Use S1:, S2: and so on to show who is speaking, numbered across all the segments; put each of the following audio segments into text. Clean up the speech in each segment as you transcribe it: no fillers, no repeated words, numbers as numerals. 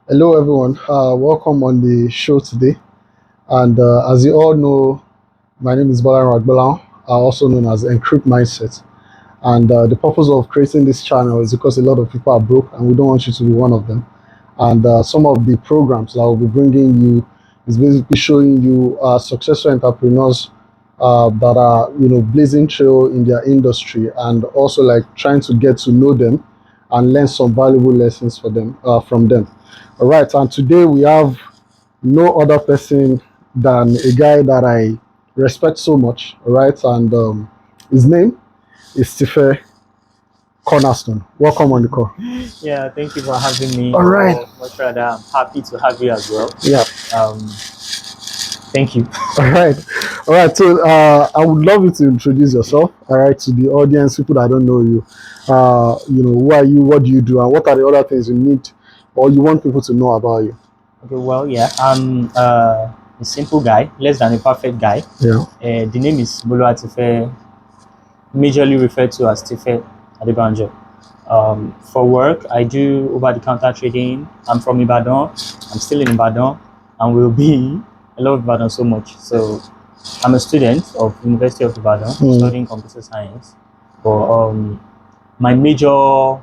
S1: Hello, everyone. Welcome on the show today. And as you all know, my name is Balan Ragbalan, also known as Encrypt Mindset. And the purpose of creating this channel is because a lot of people are broke, and we don't want you to be one of them. And some of the programs that we'll be bringing you is basically showing you successful entrepreneurs that are, blazing trail in their industry, and also like trying to get to know them and learn some valuable lessons for them from them. All right, and today we have no other person than a guy that I respect so much. All right, and his name is Tife Cornerstone. Welcome on the call.
S2: Yeah, thank you for having me.
S1: All right.
S2: Or much rather, I'm happy to have you as well.
S1: Yeah.
S2: Um, thank you.
S1: All right. All right. So I would love you to introduce yourself. All right, to the audience, people that don't know you. Who are you? What do you do? And what are the other things you need or you want people to know about you?
S2: Okay, well, yeah, I'm a simple guy, less than a perfect guy.
S1: Yeah.
S2: The name is Bolo Atife, majorly referred to as Tife Adebanjo. For work, I do over-the-counter trading. I'm from Ibadan. I'm still in Ibadan, and will be. I love Ibadan so much. So I'm a student of University of Ibadan, studying computer science. But my major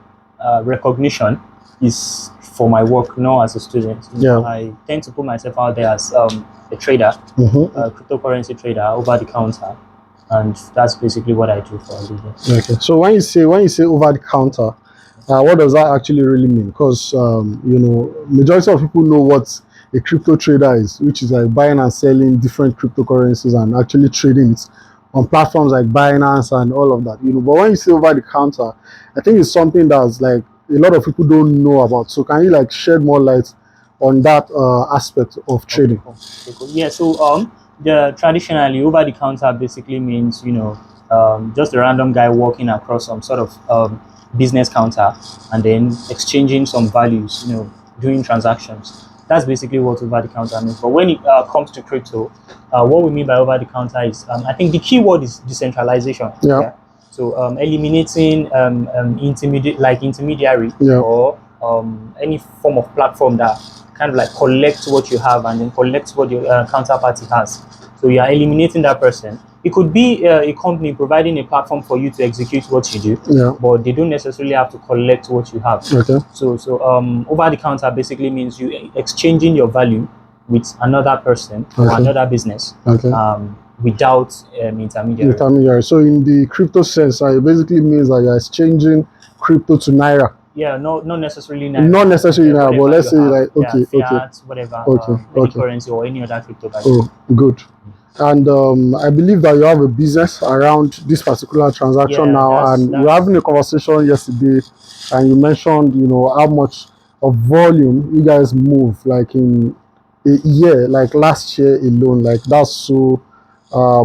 S2: recognition is for my work, not as a student.
S1: Yeah.
S2: I tend to put myself out there as a trader, a cryptocurrency trader over the counter, and that's basically what I do for a living.
S1: Okay. So when you say over the counter, what does that actually really mean? Because majority of people know what a crypto trader is, which is like buying and selling different cryptocurrencies and actually trading it on platforms like Binance and all of that. But when you say over the counter, I think it's something that's like a lot of people don't know about. So can you like shed more light on that aspect of trading?
S2: Okay, cool. Okay, cool. Yeah. So the traditionally over the counter basically means just a random guy walking across some sort of business counter and then exchanging some values, doing transactions. That's basically what over the counter means. But when it comes to crypto, what we mean by over the counter is, I think the key word is decentralization.
S1: Yeah.
S2: So eliminating intermediary or any form of platform that kind of like collect what you have and then collect what your counterparty has. So you are eliminating that person. It could be a company providing a platform for you to execute what you do, but they don't necessarily have to collect what you have.
S1: Okay.
S2: So over the counter basically means you exchanging your value with another person or another business. Without intermediary.
S1: So in the crypto sense, it basically means that you're exchanging crypto to Naira.
S2: Yeah, not necessarily Naira.
S1: Not necessarily Naira, but let's say like
S2: fiat, whatever, any currency or any other crypto.
S1: Oh, good. And I believe that you have a business around this particular transaction now, and we were having a conversation yesterday, and you mentioned, how much of volume you guys move, like in a year, like last year alone, like that's so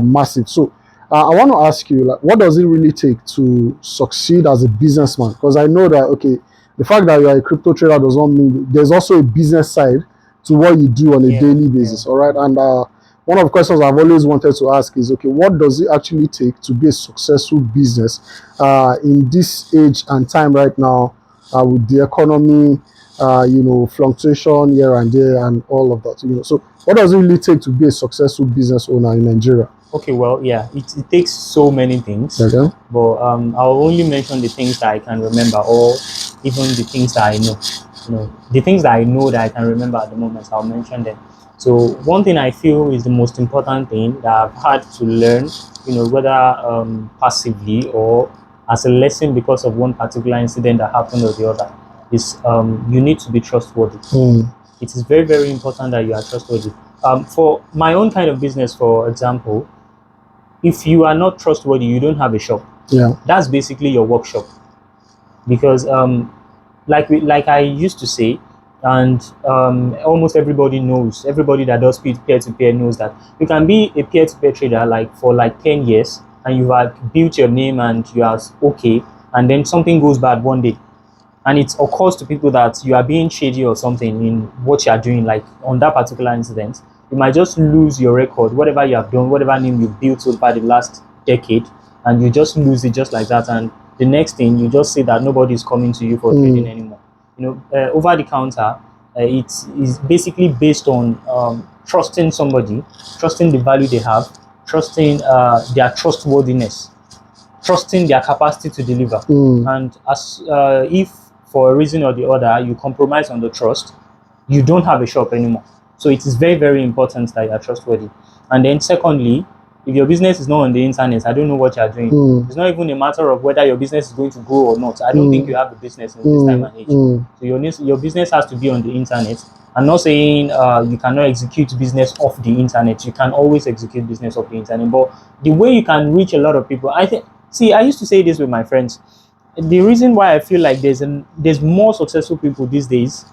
S1: massive. So I want to ask you, like, what does it really take to succeed as a businessman? Because I know that, okay, the fact that you are a crypto trader does not mean there's also a business side to what you do on a daily basis. All right. And one of the questions I've always wanted to ask is, okay, what does it actually take to be a successful business in this age and time right now with the economy, fluctuation here and there and all of that, So what does it really take to be a successful business owner in Nigeria?
S2: Okay, well, yeah, it takes so many things. Okay. But I'll only mention the things that I can remember, or even the things that I know. The things that I know that I can remember at the moment, I'll mention them. So one thing I feel is the most important thing that I've had to learn, whether passively or as a lesson because of one particular incident that happened or the other, is you need to be trustworthy. It is very, very important that you are trustworthy. For my own kind of business, for example, if you are not trustworthy, you don't have a shop. Yeah, that's basically your workshop. Because like I used to say, and almost everybody knows, everybody that does peer-to-peer knows that you can be a peer-to-peer trader like for like 10 years and you have built your name and you are okay, and then something goes bad one day and it occurs to people that you are being shady or something in what you are doing, like on that particular incident, you might just lose your record, whatever you have done, whatever name you've built over the last decade, and you just lose it just like that. And the next thing, you just say that nobody is coming to you for trading anymore. Over the counter, It is basically based on trusting somebody, trusting the value they have, trusting their trustworthiness, trusting their capacity to deliver. And as if for a reason or the other you compromise on the trust, you don't have a shop anymore. So it is very, very important that you are trustworthy. And then secondly, if your business is not on the internet, I don't know what you are doing. It's not even a matter of whether your business is going to grow or not. I don't think you have a business in this time and age. So your business has to be on the internet. I'm not saying you cannot execute business off the internet. You can always execute business off the internet. But the way you can reach a lot of people, I think, see, I used to say this with my friends. The reason why I feel like there's more successful people these days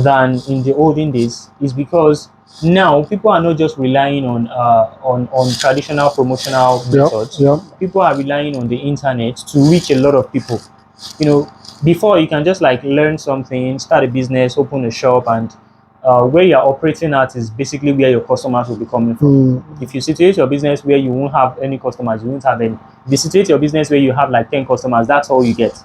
S2: than in the olden days is because now people are not just relying on traditional promotional methods. People are relying on the internet to reach a lot of people. You know, before you can just like learn something, start a business, open a shop, and where you're operating at is basically where your customers will be coming from. If you situate your business where you won't have any customers, you won't have any. If you situate your business where you have like 10 customers, that's all you get.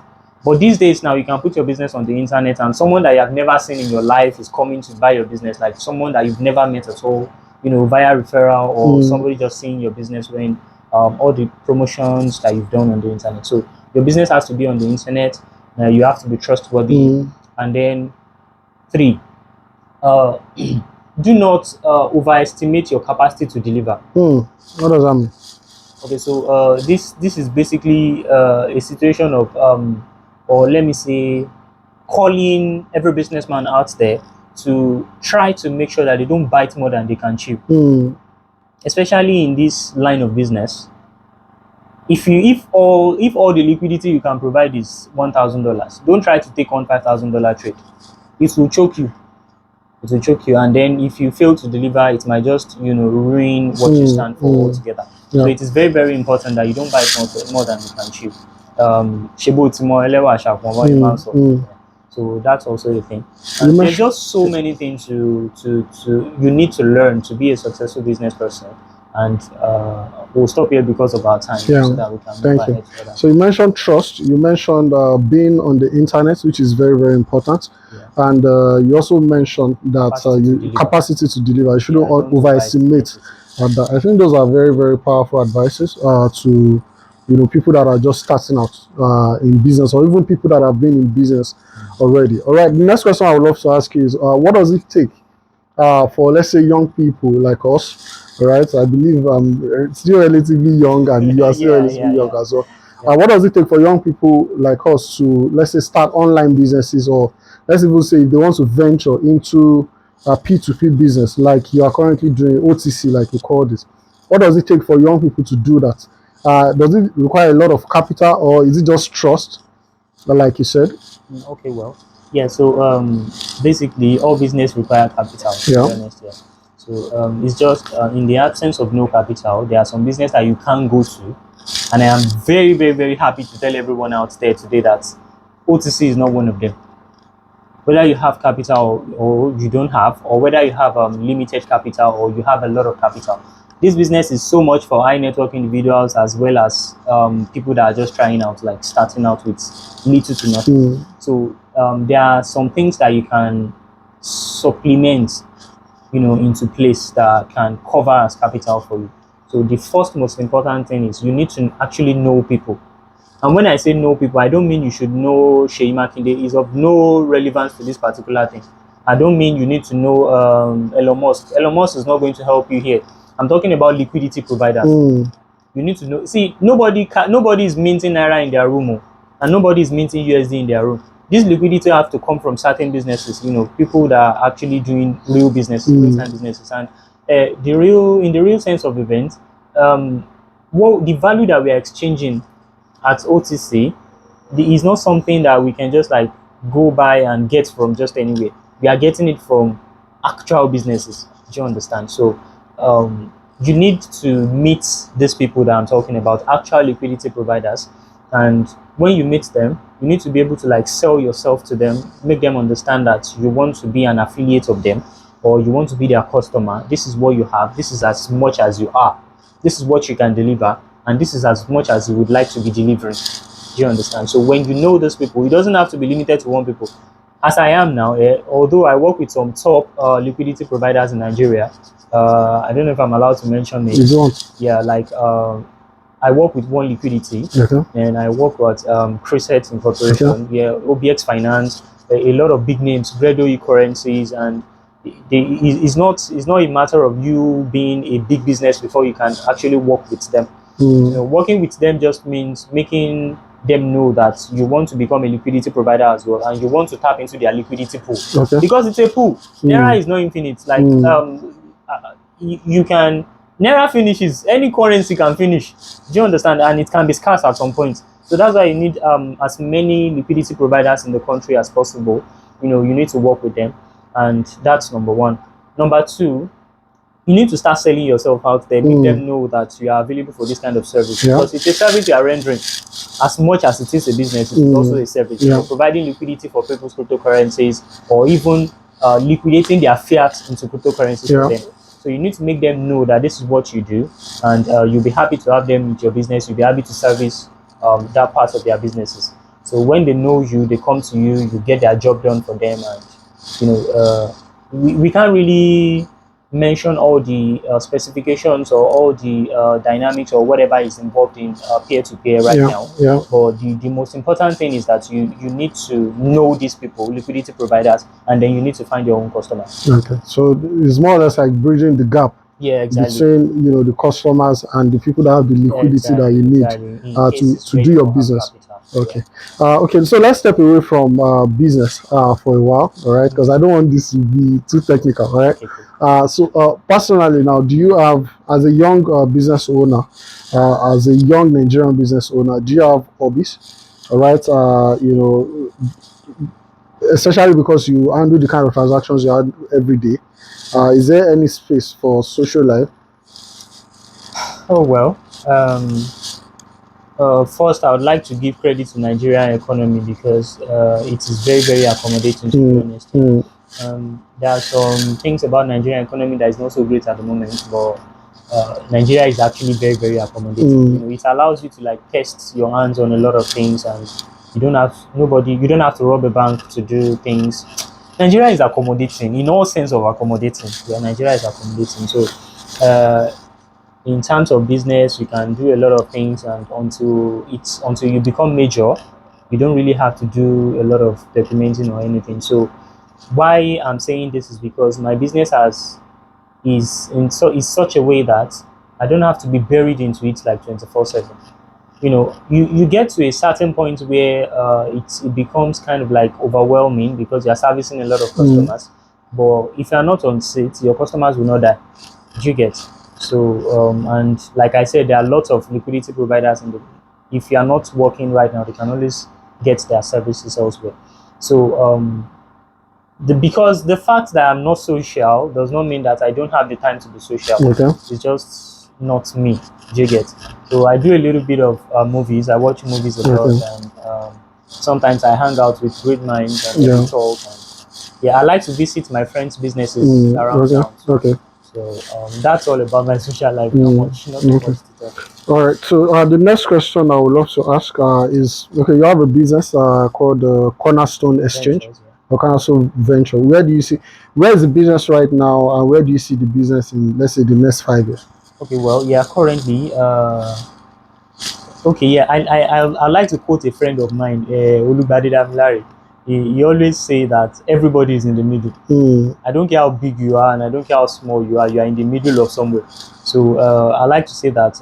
S2: But these days now, you can put your business on the internet and someone that you have never seen in your life is coming to buy your business, like someone that you've never met at all, you know, via referral or somebody just seeing your business when all the promotions that you've done on the internet. So your business has to be on the internet. You have to be trustworthy. And then 3, do not overestimate your capacity to deliver.
S1: What does that mean?
S2: Okay, so this is basically a situation of or let me say, calling every businessman out there to try to make sure that they don't bite more than they can chew. Especially in this line of business. If all the liquidity you can provide is $1,000, don't try to take on $5,000 trade. It will choke you. It will choke you, and then if you fail to deliver, it might just ruin what you stand for altogether. So it is very, very important that you don't buy more than you can chew. So that's also the thing. And there's just so many things you need to learn to be a successful business person. And we'll stop here because of our time, so that we can move ahead further.
S1: So you mentioned trust. You mentioned being on the internet, which is very, very important. And you also mentioned that capacity to deliver. You shouldn't overestimate that. I think those are very, very powerful advices to people that are just starting out in business, or even people that have been in business already. All right. The next question I would love to ask you is, what does it take for, let's say, young people like us? Right, I believe I'm still relatively young, and you are still relatively young as well. What does it take for young people like us to, let's say, start online businesses, or let's even say if they want to venture into a P2P business like you are currently doing, OTC, like you call this? What does it take for young people to do that? Does it require a lot of capital, or is it just trust, like you said?
S2: Okay, well, yeah. So basically, all business require capital. To be honest, So it's just in the absence of no capital, there are some business that you can't go to, and I am very, very, very happy to tell everyone out there today that OTC is not one of them. Whether you have capital or you don't have, or whether you have limited capital or you have a lot of capital, this business is so much for high network individuals as well as people that are just trying out, like starting out with little to nothing. So there are some things that you can supplement into place that can cover as capital for you. So the first most important thing is you need to actually know people. And when I say know people, I don't mean you should know Sheyi Makinde. Is of no relevance to this particular thing. I don't mean you need to know Elon Musk. Elon Musk is not going to help you here. I'm talking about liquidity providers. You need to know. See, nobody is minting Naira in their room, and nobody is minting USD in their room. This liquidity have to come from certain businesses, people that are actually doing real businesses, real-time businesses. And in the real sense of events, the value that we are exchanging at OTC is not something that we can just like go by and get from just anywhere. We are getting it from actual businesses. Do you understand? So you need to meet these people that I'm talking about, actual liquidity providers. And when you meet them, you need to be able to like sell yourself to them, make them understand that you want to be an affiliate of them, or you want to be their customer. This is what you have. This is as much as you are. This is what you can deliver, and this is as much as you would like to be delivering. Do you understand? So when you know those people, it doesn't have to be limited to one people. as I am now, although I work with some top liquidity providers in Nigeria, I don't know if I'm allowed to mention it.
S1: You don't.
S2: Yeah, like I work with One Liquidity,
S1: Okay.
S2: and I work with Crescent Incorporation,
S1: Okay.
S2: yeah, OBX Finance, a lot of big names, Gredo e-currencies, and it's not a matter of you being a big business before you can actually work with them. Working with them just means making them know that you want to become a liquidity provider as well, and you want to tap into their liquidity pool,
S1: Okay.
S2: because it's a pool. Naira is not infinite. Like you can, Naira finishes, any currency can finish. Do you understand? And it can be scarce at some point. So that's why you need as many liquidity providers in the country as possible. You need to work with them, and that's number one. Number two, you need to start selling yourself out there. Make them know that you are available for this kind of service, because it's a service you are rendering. As much as it is a business, it's also a service. You're providing liquidity for people's cryptocurrencies, or even liquidating their fiat into cryptocurrencies for them. So you need to make them know that this is what you do, and you'll be happy to have them with your business. You'll be happy to service that part of their businesses. So when they know you, they come to you, you get their job done for them, and we can't really mention all the specifications or all the dynamics or whatever is involved in peer-to-peer right now. But the most important thing is that you need to know these people, liquidity providers, and then you need to find your own customers.
S1: Okay, so it's more or less like bridging the gap.
S2: Yeah, exactly.
S1: Between the customers and the people that have the liquidity that you need to do your business. Okay. Okay. So let's step away from business for a while, all right? Because I don't want this to be too technical, all right? Okay. So personally, now, do you have, as a young business owner, as a young Nigerian business owner, do you have hobbies? All right. Especially because you handle the kind of transactions you have every day. Is there any space for social life?
S2: Oh well. First, I would like to give credit to Nigerian economy, because it is very, very accommodating, to be honest. There are some things about Nigerian economy that is not so great at the moment, but Nigeria is actually very, very accommodating. It allows you to test your hands on a lot of things, and you don't have to rob a bank to do things. Nigeria is accommodating in all sense of accommodating. Yeah, Nigeria is accommodating. So in terms of business, you can do a lot of things, and until you become major, you don't really have to do a lot of documenting or anything. So why I'm saying this is because my business is such a way that I don't have to be buried into it like 24/7. You get to a certain point where it becomes kind of like overwhelming, because you're servicing a lot of customers. But if you're not on set, your customers will not die. Do you get? So and like I said, there are lots of liquidity providers if you are not working right now, they can always get their services elsewhere. So because the fact that I'm not social does not mean that I don't have the time to be social.
S1: Okay.
S2: It's just not me. Do you get? So I do a little bit of movies. I watch movies a lot, and sometimes I hang out with great minds and we talk. And, I like to visit my friends' businesses around town.
S1: Okay.
S2: So that's all about my social life. Not much to talk.
S1: All right. So the next question I would love to ask is: okay, you have a business called Cornerstone Exchange.
S2: Ventures,
S1: or Cornerstone Venture. Where is the business right now, and where do you see the business in, let's say, the next 5 years?
S2: Okay. Well, currently. I like to quote a friend of mine, Olubadida Milari. He always say that everybody is in the middle. I don't care how big you are, and I don't care how small you are in the middle of somewhere. So I like to say that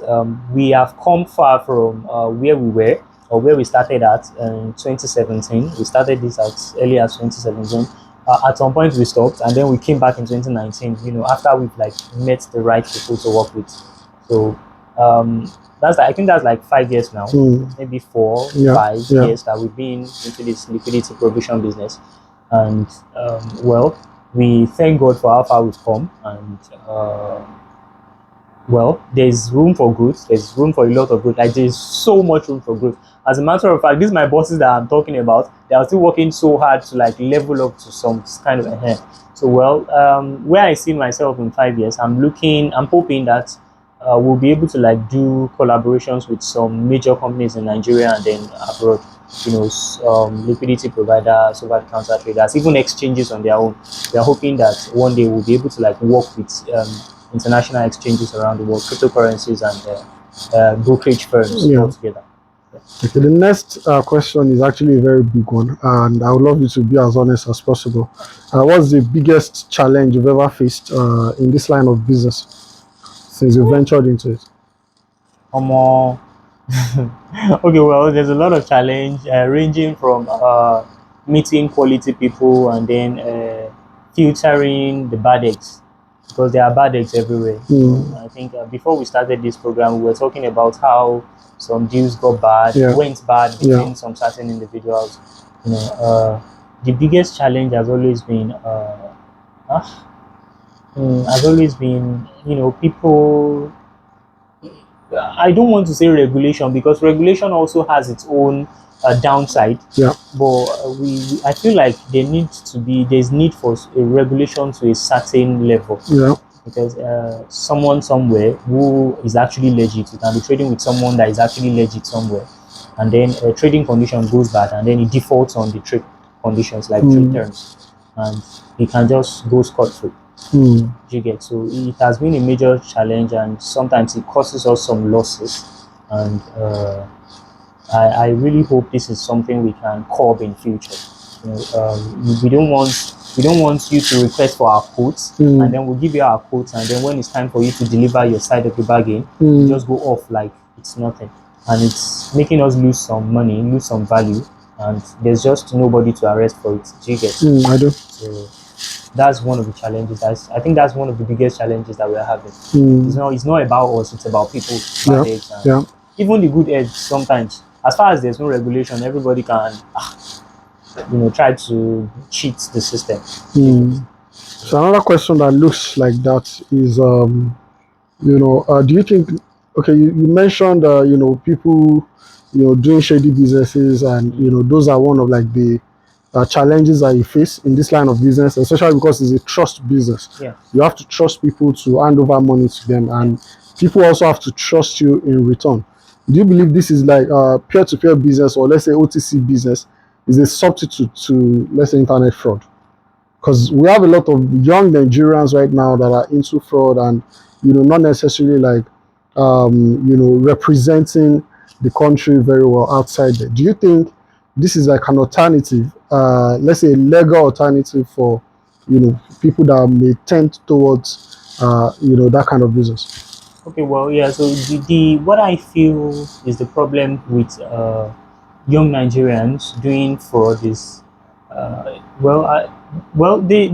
S2: we have come far from where we were, or where we started at in 2017. We started this as early as 2017. At some point we stopped, and then we came back in 2019. After we've met the right people to work with. So I think that's 5 years now, maybe 4, 5 years that we've been into this liquidity provision business. And we thank God for how far we've come, and there's room for growth. There's room for a lot of growth. There's so much room for growth. As a matter of fact, these my bosses that I'm talking about. They are still working so hard to level up to some kind of a So where I see myself in 5 years, I'm hoping that we'll be able to do collaborations with some major companies in Nigeria and then abroad. liquidity providers, over-the-counter traders, even exchanges on their own. They are hoping that one day we'll be able to like work with international exchanges around the world, cryptocurrencies and brokerage firms all together.
S1: Okay, the next question is actually a very big one, and I would love you to be as honest as possible. What's the biggest challenge you've ever faced in this line of business since you ventured into it?
S2: More. Okay, well, there's a lot of challenge ranging from meeting quality people and then filtering the bad eggs, because there are bad eggs everywhere. I think before we started this program, we were talking about how some deals got bad, went bad between some certain individuals. The biggest challenge has always been people. I don't want to say regulation, because regulation also has its own downside. But I feel like there's need for a regulation to a certain level. Because someone somewhere who is actually legit, you can be trading with someone that is actually legit somewhere, and then a trading condition goes bad, and then it defaults on the trade conditions, like trade terms, and it can just go scot-free. You get? So it has been a major challenge, and sometimes it causes us some losses, and I really hope this is something we can curb in future. We don't want you to request for our quotes, and then we'll give you our quotes, and then when it's time for you to deliver your side of the bargain, you just go off like it's nothing, and it's making us lose some money, lose some value, and there's just nobody to arrest for it. Do you get?
S1: I do.
S2: So that's one of the challenges. I think that's one of the biggest challenges that we're having. It's not about us, it's about people, bad eggs, and even the good eggs. Sometimes, as far as there's no regulation, everybody can try to cheat the system.
S1: So another question that looks like that is do you think, okay, you mentioned people doing shady businesses, and those are one of like the challenges that you face in this line of business, especially because it's a trust business. You have to trust people to hand over money to them, and people also have to trust you in return. Do you believe this is like peer-to-peer business, or let's say OTC business, is a substitute to, let's say, internet fraud? Because we have a lot of young Nigerians right now that are into fraud, and not necessarily like representing the country very well outside there. Do you think this is like an alternative, let's say a legal alternative for people that may tend towards that kind of business?
S2: Okay, well, yeah. So the what I feel is the problem with young Nigerians doing fraud is,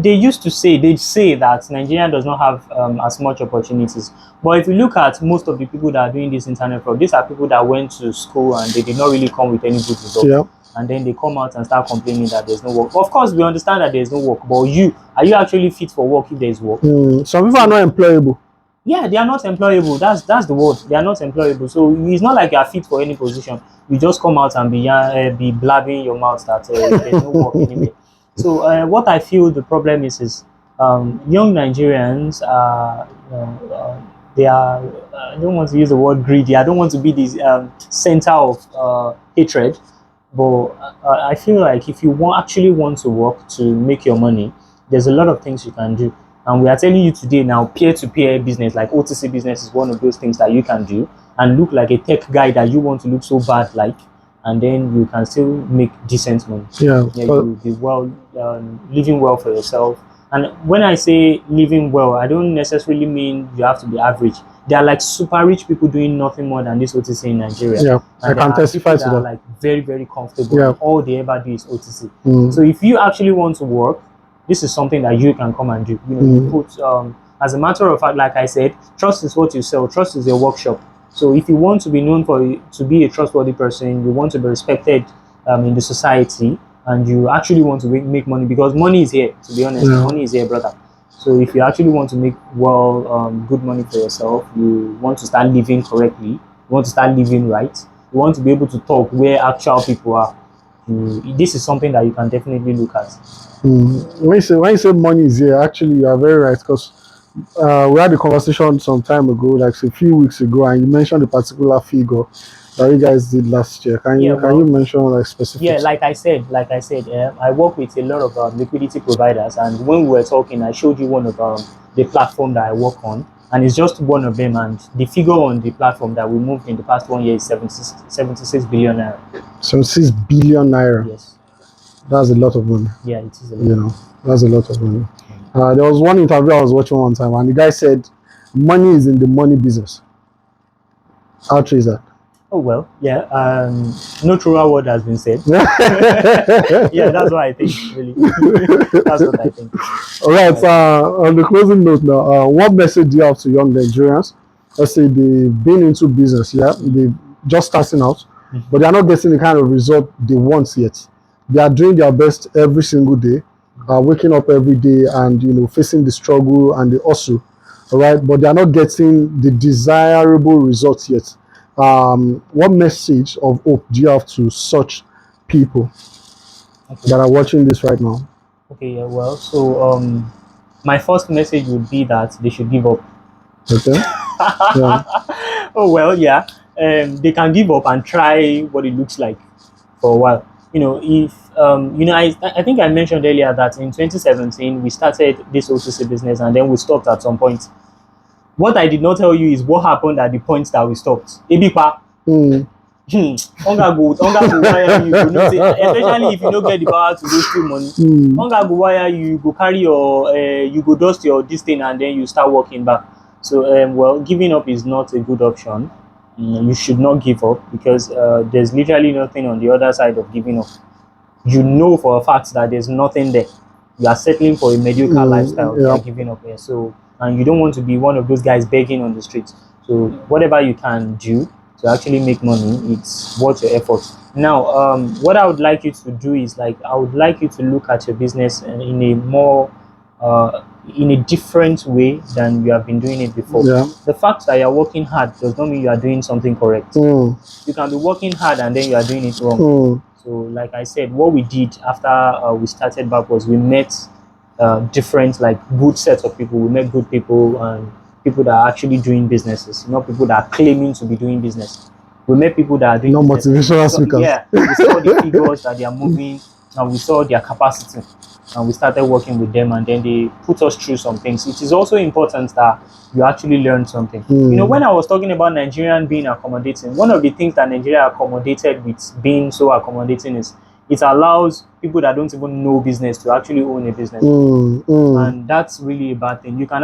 S2: they used to say, they say that Nigeria does not have as much opportunities. But if you look at most of the people that are doing this internet fraud, these are people that went to school and they did not really come with any good results. And then they come out and start complaining that there's no work. Of course, we understand that there's no work, but are you actually fit for work if there's work?
S1: Some people are not employable.
S2: Yeah, they are not employable. That's the word. They are not employable. So it's not like you are fit for any position. You just come out and be blabbing your mouth that there's no work anywhere. So what I feel the problem is young Nigerians they are. I don't want to use the word greedy. I don't want to be this center of hatred. But I feel like if you actually want to work to make your money, there's a lot of things you can do. And we are telling you today now, peer-to-peer business, like OTC business, is one of those things that you can do and look like a tech guy that you want to look so bad like, and then you can still make decent money. You'll be living well for yourself. And when I say living well, I don't necessarily mean you have to be average. There are like super rich people doing nothing more than this OTC in Nigeria.
S1: I can testify to that.
S2: Are like very, very comfortable. And all they ever do is OTC. So if you actually want to work, this is something that you can come and do. You put, as a matter of fact, like I said, trust is what you sell. Trust is your workshop. So if you want to be known to be a trustworthy person, you want to be respected in the society, and you actually want to make money, because money is here, to be honest. Money is here, brother. So if you actually want to make good money for yourself, you want to start living correctly, you want to start living right, you want to be able to talk where actual people are, this is something that you can definitely look at.
S1: When you say money is here, actually you are very right, because we had a conversation some time ago, like a few weeks ago, and you mentioned a particular figure that you guys did last year? Can you mention like specifics?
S2: Yeah, like I said, I work with a lot of liquidity providers, and when we were talking, I showed you one of the platform that I work on, and it's just one of them. And the figure on the platform that we moved in the past 1 year is 76 billion naira.
S1: 76 billion naira.
S2: Yes,
S1: that's a lot of money.
S2: Yeah, it is a lot.
S1: That's a lot of money. There was one interview I was watching one time, and the guy said, "Money is in the money business." How true is that?
S2: Oh well, yeah. No truer word has been said. Yeah, that's what I think. Really, that's what I think.
S1: All right. On the closing note now, what message do you have to young Nigerians? Let's say they've been into business, yeah, they're just starting out, but they are not getting the kind of result they want yet. They are doing their best every single day, waking up every day, and facing the struggle and the hustle. All right, but they are not getting the desirable results yet. What message of hope do you have to such people that are watching this right now?
S2: Okay, yeah, well, so my first message would be that they should give up.
S1: Okay. Yeah.
S2: Oh well, yeah. They can give up and try what it looks like for a while. If I think I mentioned earlier that in 2017 we started this OTC business and then we stopped at some point. What I did not tell you is what happened at the point that we stopped. Ebipa. Hunger go wire you, especially if you don't get the power to go steal money. Hunger go wire you, go carry your you go dust your this thing and then you start working back. So well, giving up is not a good option. You should not give up because there's literally nothing on the other side of giving up. You know for a fact that there's nothing there. You are settling for a mediocre lifestyle. You are giving up here. So, and you don't want to be one of those guys begging on the streets. So whatever you can do to actually make money, it's worth your effort. Now, what I would like you to do is I would like you to look at your business in a more in a different way than you have been doing it before. The fact that you are working hard does not mean you are doing something correct. You can be working hard and then you are doing it wrong. So, like I said, what we did after we started back was we met different, good sets of people. We met good people and people that are actually doing businesses, not people that are claiming to be doing business. We met people that are doing
S1: motivational speakers.
S2: Yeah, we saw the figures that they are moving and we saw their capacity and we started working with them and then they put us through some things. It is also important that you actually learn something. When I was talking about Nigerian being accommodating, one of the things that Nigeria accommodated with being so accommodating is it allows people that don't even know business to actually own a business. And that's really a bad thing. You can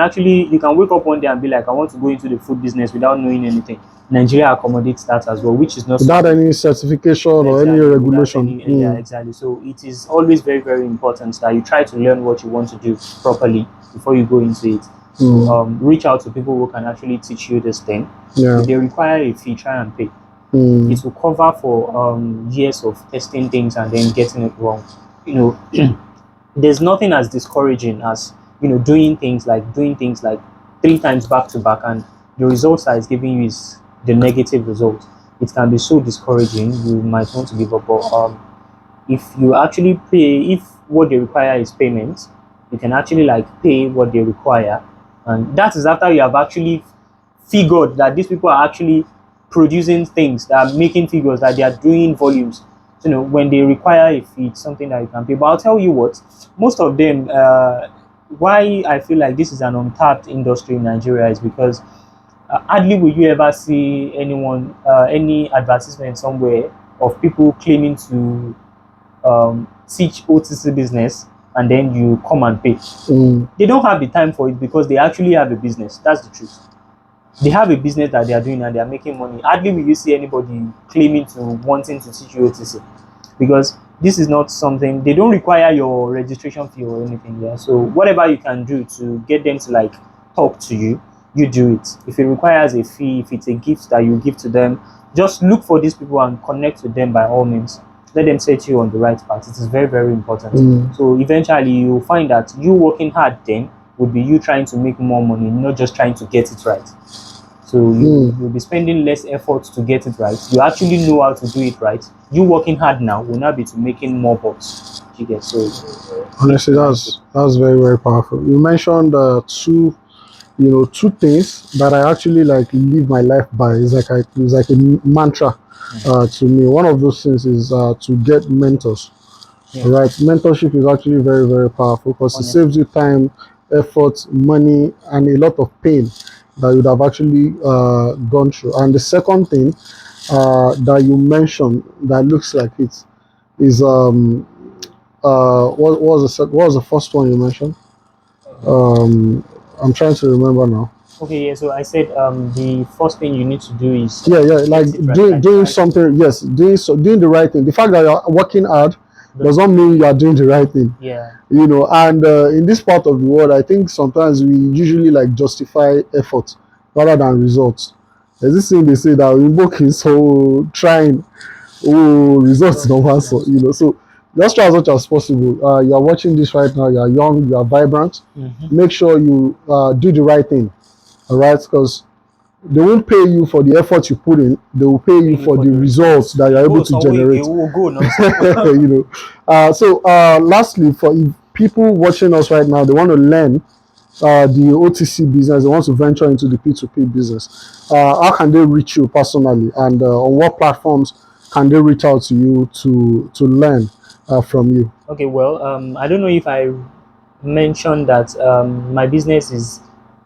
S2: wake up one day and be like, I want to go into the food business without knowing anything. Nigeria accommodates that as well, which is not
S1: without any certification or any regulation.
S2: Yeah, exactly. So it is always very, very important that you try to learn what you want to do properly before you go into it. So reach out to people who can actually teach you this thing. If they require a fee, try and pay. It will cover for years of testing things and then getting it wrong. There's nothing as discouraging as doing things like 3 times back to back and the results that it's giving you is the negative result. It can be so discouraging. You might want to give up. But if you actually pay, if what they require is payment, you can actually pay what they require, and that is after you have actually figured that these people are actually producing things, that are making figures, that they are doing volumes. So, when they require a fee, it's something that you can pay. But I'll tell you what, most of them, why I feel like this is an untapped industry in Nigeria is because hardly will you ever see anyone, any advertisement somewhere of people claiming to teach OTC business and then you come and pay. They don't have the time for it because they actually have a business. That's the truth. They have a business that they are doing and they are making money. Hardly will you see anybody claiming to wanting to teach you OTC because this is not something, they don't require your registration fee or anything. Yeah. So whatever you can do to get them to talk to you, you do it. If it requires a fee, if it's a gift that you give to them, just look for these people and connect with them by all means. Let them set you on the right path. It is very, very important. So eventually you'll find that you working hard then would be you trying to make more money, not just trying to get it right. So you'll be spending less effort to get it right. You actually know how to do it right. You working hard now will now be to making more bucks. You get so.
S1: Honestly, that's very, very powerful. You mentioned 2 you know, two things that I actually like live my life by. It's like a mantra to me. One of those things is to get mentors.
S2: Yeah.
S1: Right, mentorship is actually very, very powerful because it saves you time, effort, money, and a lot of pain that you'd have actually gone through. And the second thing that you mentioned that looks like it is what was the first one you mentioned? I'm trying to remember now.
S2: Okay, yeah. So I said the first thing you need to do is
S1: Yeah,
S2: get
S1: like
S2: it right,
S1: doing something. Yes, doing the right thing. The fact that you're working hard does not mean you are doing the right thing.
S2: Yeah.
S1: You know, and in this part of the world, I think sometimes we usually like justify effort rather than results. There's this thing they say that in working, so trying, oh, results don't answer. You know, so just try as much as possible. You are watching this right now. You are young. You are vibrant. Make sure you do the right thing. All right, because they won't pay you for the effort you put in. They will pay you for the results that you're able to generate. You know. Lastly, for if people watching us right now, they want to learn the OTC business. They want to venture into the P2P business. How can they reach you personally, and on what platforms can they reach out to you to learn from you?
S2: Okay, well, I don't know if I mentioned that my business is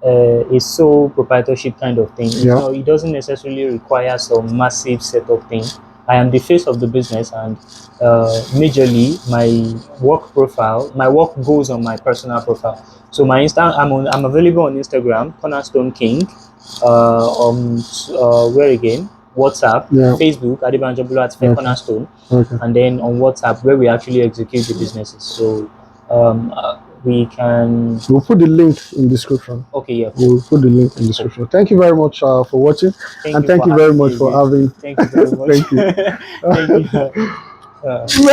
S2: a sole proprietorship kind of thing. It's not, it doesn't necessarily require some massive setup thing. I am the face of the business, and majorly my work goes on my personal profile. So I'm available on Instagram, Cornerstone King, where again? WhatsApp, Facebook, Adibanjabula at Cornerstone, and then on WhatsApp where we actually execute the businesses. So we can.
S1: We'll put the link in description.
S2: Okay, yeah.
S1: We'll put the link in description. Thank you very much for watching, and thank you very much for having.
S2: Thank you very much.
S1: Thank you.
S2: Thank you.